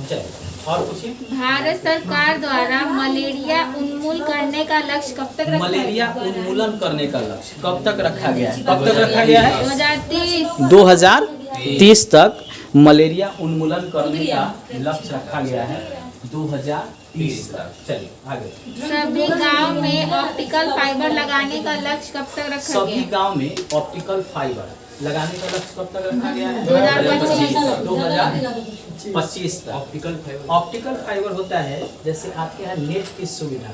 चलिए और पूछिए। भारत सरकार द्वारा मलेरिया उन्मूलन करने का लक्ष्य कब तक रखा मलेरिया उन्मूलन करने का लक्ष्य कब तक रखा गया है? कब तक रखा गया है? 2030। 2030 तक मलेरिया उन्मूलन करने का लक्ष्य रखा गया है 2030 तक। चलिए आगे। सभी गांव में ऑप्टिकल फाइबर लगाने का लक्ष्य कब तक रखा सभी गया? गांव में ऑप्टिकल फाइबर लगाने का लक्ष्य कब तक रखा गया है? 2025 तक। ऑप्टिकल फाइबर होता है जैसे आपके यहाँ नेट की सुविधा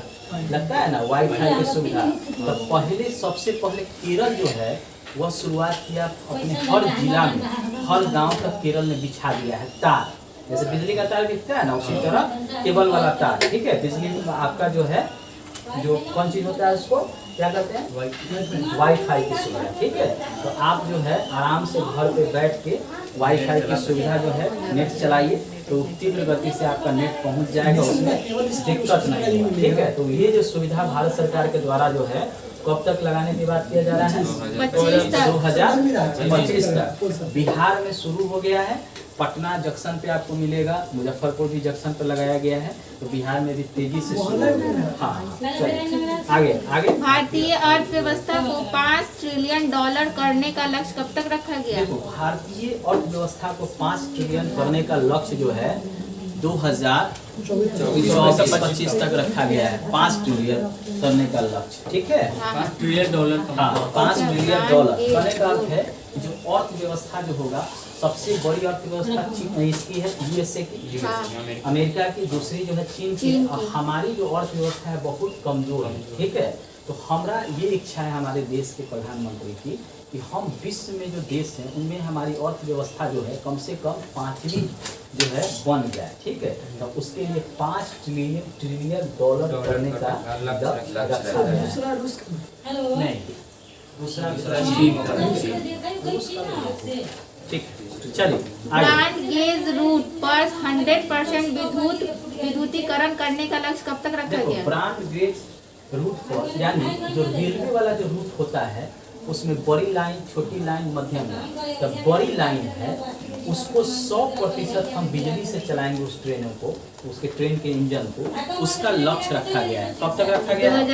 लगता है ना, वाईफाई की सुविधा। तो पहले सबसे पहले केरल जो है वह शुरुआत किया अपने हर जिला में, हर गांव तक केरल ने बिछा दिया है तार। जैसे बिजली का तार बिकता है ना, उसी तरह केबल वाला तार। ठीक है, बिजली में आपका जो है जो कौन चीज होता है उसको क्या कहते हैं? वाईफाई की सुविधा। ठीक है, तो आप जो है आराम से घर पे बैठ के वाईफाई की सुविधा जो है नेट चलाइए तो तीव्र गति से आपका नेट पहुंच जाएगा, उसमें दिक्कत नहीं होगा। ठीक है, तो ये जो सुविधा भारत सरकार के द्वारा जो है कब तक लगाने की बात किया जा रहा है? 2025 तक। बिहार में शुरू हो गया है, पटना जंक्शन पे आपको मिलेगा, मुजफ्फरपुर भी जंक्शन पे लगाया गया है, तो बिहार में भी तेजी से शुरू हो गया है। हाँ चलिए आगे आगे। भारतीय अर्थव्यवस्था को $5 ट्रिलियन करने का लक्ष्य कब तक रखा गया? देखो, भारतीय अर्थव्यवस्था को 5 ट्रिलियन करने का लक्ष्य जो है 2024-25 तक रखा गया है। 5 ट्रिलियन करने का लक्ष्य। ठीक है, $5 ट्रिलियन। हाँ, $5 ट्रिलियन करने का अर्थ है जो अर्थव्यवस्था जो होगा, सबसे बड़ी अर्थव्यवस्था इसकी है यूएसए की, अमेरिका की, दूसरी जो है चीन की, और हमारी जो अर्थव्यवस्था है बहुत कमजोर है। ठीक है, तो हमारा ये इच्छा है हमारे देश के प्रधानमंत्री की कि हम विश्व में जो देश हैं उनमें हमारी अर्थव्यवस्था जो है कम से कम 5वीं जो है बन जाए। ठीक है, तो उसके लिए $5 ट्रिलियन करने का लक्ष्य रखा गया है। नहीं, दूसरा ठीक। चलिए ब्रॉड गेज रूट पर 100% विद्युतीकरण करने का लक्ष्य कब तक रखा गया? ब्रॉड गेज रूट पर, यानी जो रेलवे वाला जो रूट होता है उसमें बड़ी लाइन, छोटी लाइन, मध्यम लाइन। तो बड़ी लाइन है उसको 100% हम बिजली से चलाएंगे उस ट्रेनों को, उसके ट्रेन के इंजन को। उसका लक्ष्य रखा गया है। कब तक रखा गया है?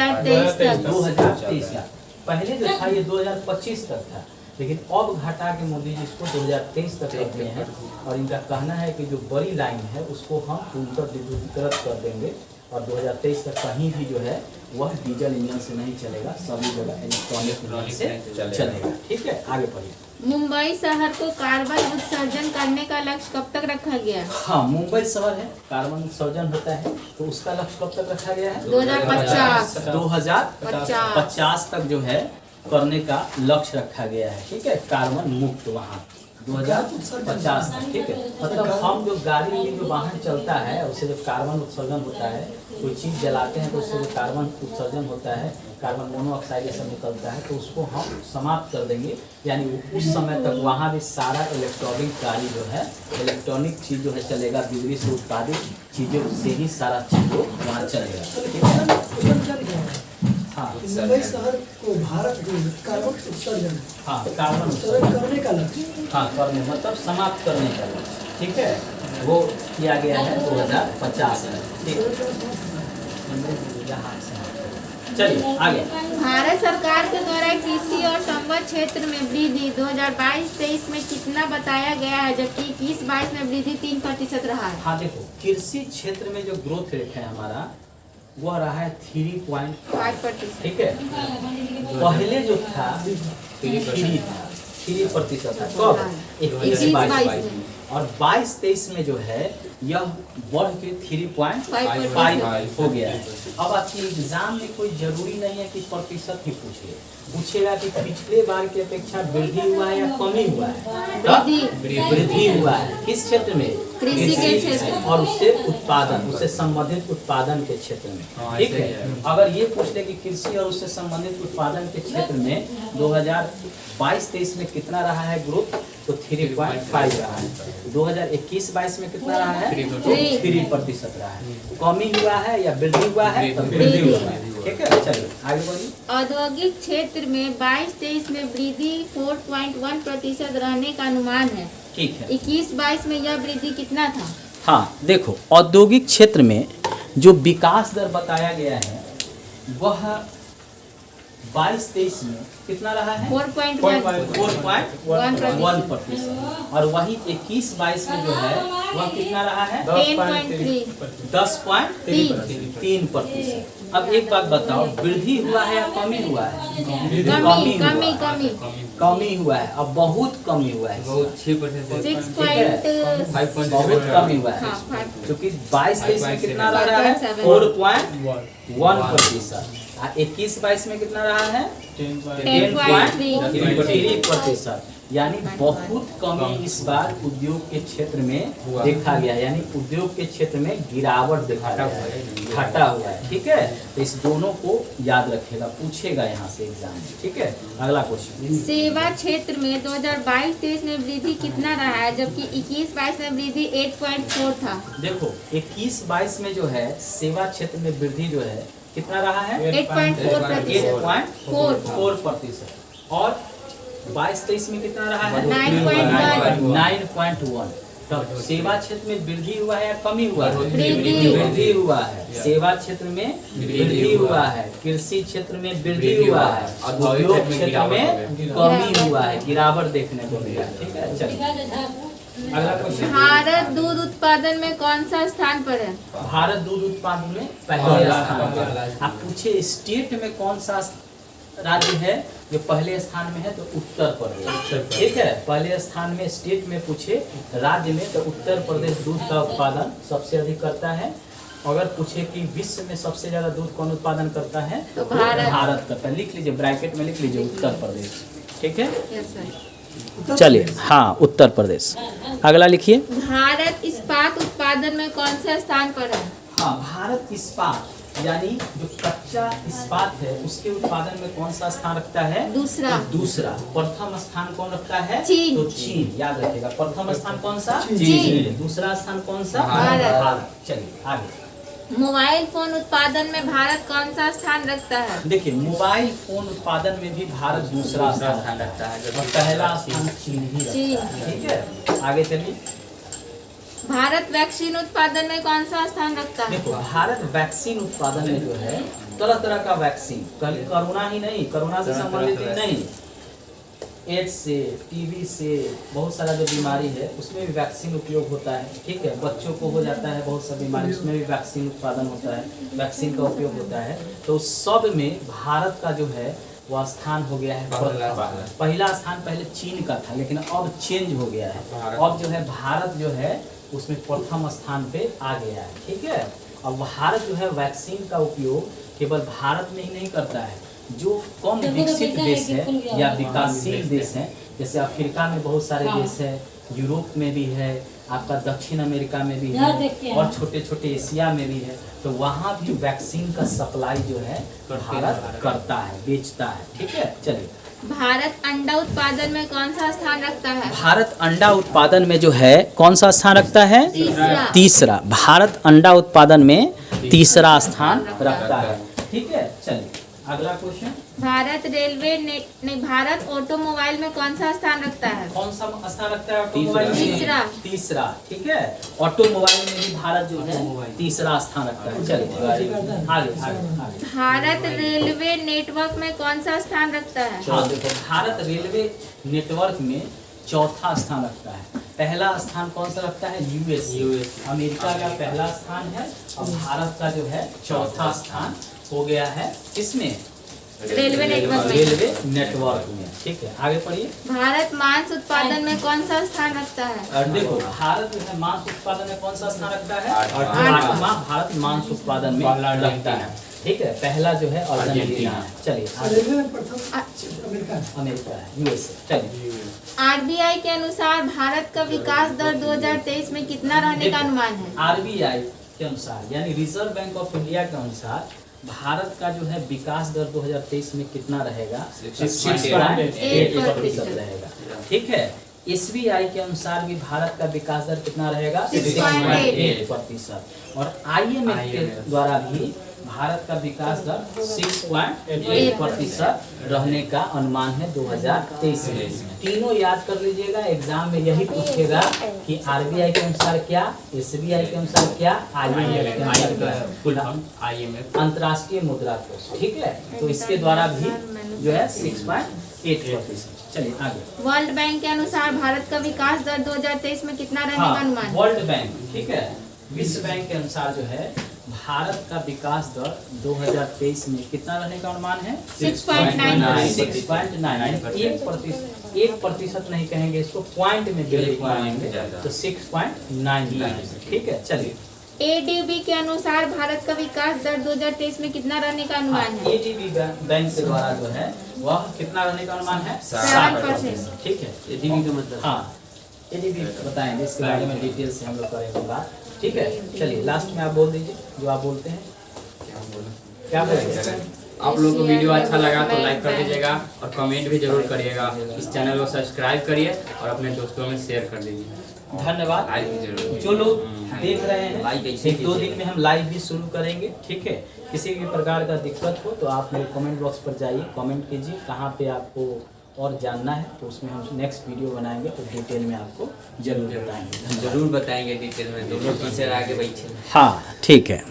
2023 तक। पहले जो था ये 2025 तक था, लेकिन अब घटा के मोदी जी इसको 2023 तक रख दिए हैं। और इनका कहना है कि जो बड़ी लाइन है उसको हम पूर्णतः विद्युतीकृत कर देंगे और 2023 तक कहीं भी जो है वह डीजल इंजन से नहीं चलेगा, सभी जगह इलेक्ट्रॉनिक इंजन से चलेगा। ठीक है, आगे पढ़िए। मुंबई शहर को कार्बन उत्सर्जन करने का लक्ष्य कब तक रखा गया? हाँ, मुंबई शहर है, कार्बन उत्सर्जन होता है, तो उसका लक्ष्य कब तक रखा गया है? 2050 तक जो है करने का लक्ष्य रखा गया है। ठीक है, कार्बन मुक्त वहाँ 2050 तक। ठीक है, मतलब हम जो गाड़ी में जो वाहन चलता है उससे जो कार्बन उत्सर्जन होता है, कोई चीज़ जलाते हैं तो उससे जो कार्बन उत्सर्जन होता है, कार्बन मोनोऑक्साइड ये सब निकलता है, तो उसको हम समाप्त कर देंगे। यानी उस समय तक वहाँ भी सारा इलेक्ट्रॉनिक गाड़ी जो है, इलेक्ट्रॉनिक चीज़ जो है चलेगा, बिजली से उत्पादित चीज़ों से ही सारा चीज़ वहाँ चलेगा। ठीक है, हाँ, मुंबई शहर को भारत में कार्बन उत्सर्जन, हाँ, कार्बन उत्सर्जन करने का लक्ष्य, हाँ, करने मतलब समाप्त करने का लक्ष्य। ठीक है, वो किया गया है 2050 में। ठीक, चलिए आगे। भारत सरकार के द्वारा कृषि और संबद्ध क्षेत्र में वृद्धि 2022-23 में कितना बताया गया है, जबकि 21-22 में वृद्धि 3% रहा है? हाँ, देखो, कृषि क्षेत्र में जो ग्रोथ रेट है हमारा वह रहा है 3.5%। ठीक है, पहले जो था 3% था। कब? 21-22 में, और 22-23 में जो है यह बढ़ के 3.5 हो गया है। अब आपके एग्जाम में कोई जरूरी नहीं है कि प्रतिशत ही पूछेगा कि पिछले बार की अपेक्षा वृद्धि हुआ है या कमी हुआ है? वृद्धि हुआ है। किस क्षेत्र में? कृषि के क्षेत्र, और उससे उत्पादन, उससे संबंधित उत्पादन के क्षेत्र में। ठीक है, अगर ये पूछ ले कि कृषि और उससे संबंधित उत्पादन के क्षेत्र में 2022-23 में कितना रहा है ग्रोथ, तो 3.5 रहा है। 2021-22 में कितना रहा है? 3% रहा है। कमी हुआ है या वृद्धि हुआ है? तो वृद्धि हुआ है। ठीक है, चलिए आगे बढ़िए। औद्योगिक क्षेत्र में 22-23 में वृद्धि 4.1% रहने का अनुमान है। ठीक है, 21-22 में यह वृद्धि कितना था? हाँ देखो, औद्योगिक क्षेत्र में जो विकास दर बताया गया है वह 22-23 में कितना रहा है? 4.1%। और वही 21-22 में जो है वह कितना रहा है? 10.3%। अब एक बात बताओ, वृद्धि हुआ है या कमी हुआ है? कमी हुआ है। अब बहुत कमी हुआ है, बहुत 6%। बहुत कमी हुआ है, क्योंकि 22-23 में कितना रहा है? 4.1%। 21-22 में कितना रहा है? 10.3%। यानी बहुत कमी इस बार उद्योग के क्षेत्र में देखा गया, यानी उद्योग के क्षेत्र में गिरावट देखा गया है, घटा हुआ है। ठीक है, तो इस दोनों को याद रखेगा, पूछेगा यहाँ से एग्जाम में। ठीक है, अगला क्वेश्चन। सेवा क्षेत्र में 2022-23 में वृद्धि कितना रहा है, जबकि 21-22 में वृद्धि 8.4 था। देखो 21-22 में जो है सेवा क्षेत्र में वृद्धि जो है कितना रहा है? 8.4%। और 22-23 में कितना रहा है? 9.1। तब सेवा क्षेत्र में वृद्धि हुआ है या कमी हुआ है? वृद्धि हुआ है। सेवा क्षेत्र में वृद्धि हुआ है, कृषि क्षेत्र में वृद्धि हुआ है, उद्योग क्षेत्र में कमी हुआ है, गिरावट देखने को मिला। ठीक है, चलिए अगला क्वेश्चन। भारत दूध उत्पादन में कौन सा स्थान पर है? भारत दूध उत्पादन में पहले स्थान पर। आप पूछे स्टेट में कौन सा राज्य है जो पहले स्थान में है, तो उत्तर प्रदेश। ठीक है, पहले स्थान में स्टेट में पूछे राज्य में, तो उत्तर प्रदेश दूध का उत्पादन सबसे अधिक करता है। अगर पूछे कि विश्व में सबसे ज्यादा दूध कौन उत्पादन करता है, तो भारत करता है। लिख लीजिए, ब्रैकेट में लिख लीजिए उत्तर प्रदेश। ठीक है, यस सर। चलिए हाँ, उत्तर प्रदेश। अगला लिखिए। भारत इस्पात उत्पादन में कौन सा स्थान पर है? हाँ, भारत इस्पात यानी जो कच्चा इस्पात है उसके उत्पादन में कौन सा स्थान रखता है? दूसरा। प्रथम स्थान कौन रखता है? चीन। तो चीन, याद रखिएगा। प्रथम स्थान कौन सा? चीन। दूसरा स्थान कौन सा? भारत। चलिए आगे। मोबाइल फोन उत्पादन में भारत कौन सा स्थान रखता है? देखिए, मोबाइल फोन उत्पादन में भी भारत दूसरा स्थान रखता है और पहला स्थान चीन ही रखता है। ठीक है, आगे चलिए। भारत वैक्सीन उत्पादन में कौन सा स्थान रखता है? देखो, भारत वैक्सीन उत्पादन में जो है तरह तरह का वैक्सीन, खाली कोरोना ही नहीं, कोरोना से संबंधित ही नहीं, एड्स से, टीबी से, बहुत सारा जो बीमारी है उसमें भी वैक्सीन उपयोग होता है। ठीक है, बच्चों को हो जाता है बहुत सा बीमारी, उसमें भी वैक्सीन उत्पादन होता है, वैक्सीन का उपयोग होता है। तो सब में भारत का जो है वह स्थान हो गया है पहला स्थान पहले चीन का था, लेकिन अब चेंज हो गया है। अब जो है भारत जो है उसमें प्रथम स्थान पे आ गया है। ठीक है, अब भारत जो है वैक्सीन का उपयोग केवल भारत में ही नहीं करता है, जो कम विकसित देश है या विकासशील देश है, जैसे अफ्रीका में बहुत सारे देश है, यूरोप में भी है, आपका दक्षिण अमेरिका में भी है, और छोटे छोटे एशिया में भी है, तो वहाँ भी वैक्सीन का सप्लाई जो है भारत करता है, बेचता है। ठीक है, चलिए। भारत अंडा उत्पादन में कौन सा स्थान रखता है? भारत अंडा उत्पादन में जो है कौन सा स्थान रखता है? तीसरा। भारत अंडा उत्पादन में तीसरा स्थान रखता है। ठीक है, चलिए अगला question. Bharat railway Bharat automobile में कौन सा स्थान रखता है? कौन सा स्थान रखता है ऑटोमोबाइल में? तीसरा। ठीक है, ऑटोमोबाइल में भी भारत जो है तीसरा स्थान रखता है। चलिए आगे। भारत रेलवे नेटवर्क में कौन सा स्थान रखता है? हाँ देखो, भारत रेलवे नेटवर्क में चौथा स्थान रखता है। पहला स्थान कौन सा रखता है? यूएस, अमेरिका का पहला स्थान है, और भारत का जो है चौथा स्थान हो गया है। इसमें रेलवे नेटवर्क में। ठीक है, आगे पढ़िए। भारत मांस उत्पादन में कौन सा स्थान रखता है? और देखो, भारत जो है मांस उत्पादन में कौन सा स्थान रखता है? आठवां भारत मांस उत्पादन में रखता है। ठीक है, पहला जो है अर्जेंटीना है। चलिए अमेरिका है, यूएसए। चलिए। आरबीआई के अनुसार भारत का विकास दर 2023 में कितना रहने का अनुमान है? आरबीआई के अनुसार यानी रिजर्व बैंक ऑफ इंडिया के अनुसार भारत का जो है विकास दर 2023 में कितना रहेगा? 6.8% रहेगा। ठीक है, एसबीआई के अनुसार भी भारत का विकास दर कितना रहेगा? 6.8% और आईएमएफ के द्वारा भी भारत का विकास दर 6.8% रहने का अनुमान है 2023 में। तीनों याद कर लीजिएगा, एग्जाम में यही पूछेगा कि आरबीआई के अनुसार क्या, एसबीआई के अनुसार क्या, आईएमएफ के अनुसार क्या, IMF अंतर्राष्ट्रीय मुद्रा कोष। ठीक है, तो इसके द्वारा भी जो है 6.8%। चलिए आगे। वर्ल्ड बैंक के अनुसार भारत का विकास दर 2023 में कितना रहने का अनुमान है? वर्ल्ड बैंक, ठीक है, विश्व बैंक के अनुसार जो है भारत का विकास दर 2023 में कितना रहने का अनुमान है? 6.9%। 6.9%। 1% नहीं कहेंगे, इसको पॉइंट में कहेंगे, तो 6.9%। ठीक है, चलिए। एडीबी के अनुसार भारत का विकास दर 2023 में कितना रहने का अनुमान है? एडीबी बैंक के द्वारा जो है वह कितना रहने का अनुमान है? 7%। ठीक है, एडीबी का मतलब हाँ, एडीबी बताएंगे, इसके बारे में डिटेल से हम लोग करेंगे बात। ठीक है, चलिए लास्ट में आप बोल दीजिए जो आप बोलते हैं। क्या बोलेंगे? आप लोगों को वीडियो अच्छा लगा तो लाइक कर दीजिएगा और कमेंट भी जरूर करिएगा। इस चैनल को सब्सक्राइब करिए और अपने दोस्तों में शेयर कर दीजिए। धन्यवाद। लाइक भी जरूर। जो लोग देख रहे हैं, लाइक ऐसे 1-2 कीजिए। दिन में हम लाइव भी शुरू करेंगे। ठीक है, किसी भी प्रकार का दिक्कत हो तो आप मेरे कमेंट बॉक्स पर जाइए, कमेंट कीजिए कहाँ पे आपको और जानना है, तो उसमें हम नेक्स्ट वीडियो बनाएंगे तो डिटेल में आपको जरूर बताएंगे। जरूर बताएंगे डिटेल में, दोनों टीचर आगे बैठे। हाँ, ठीक है।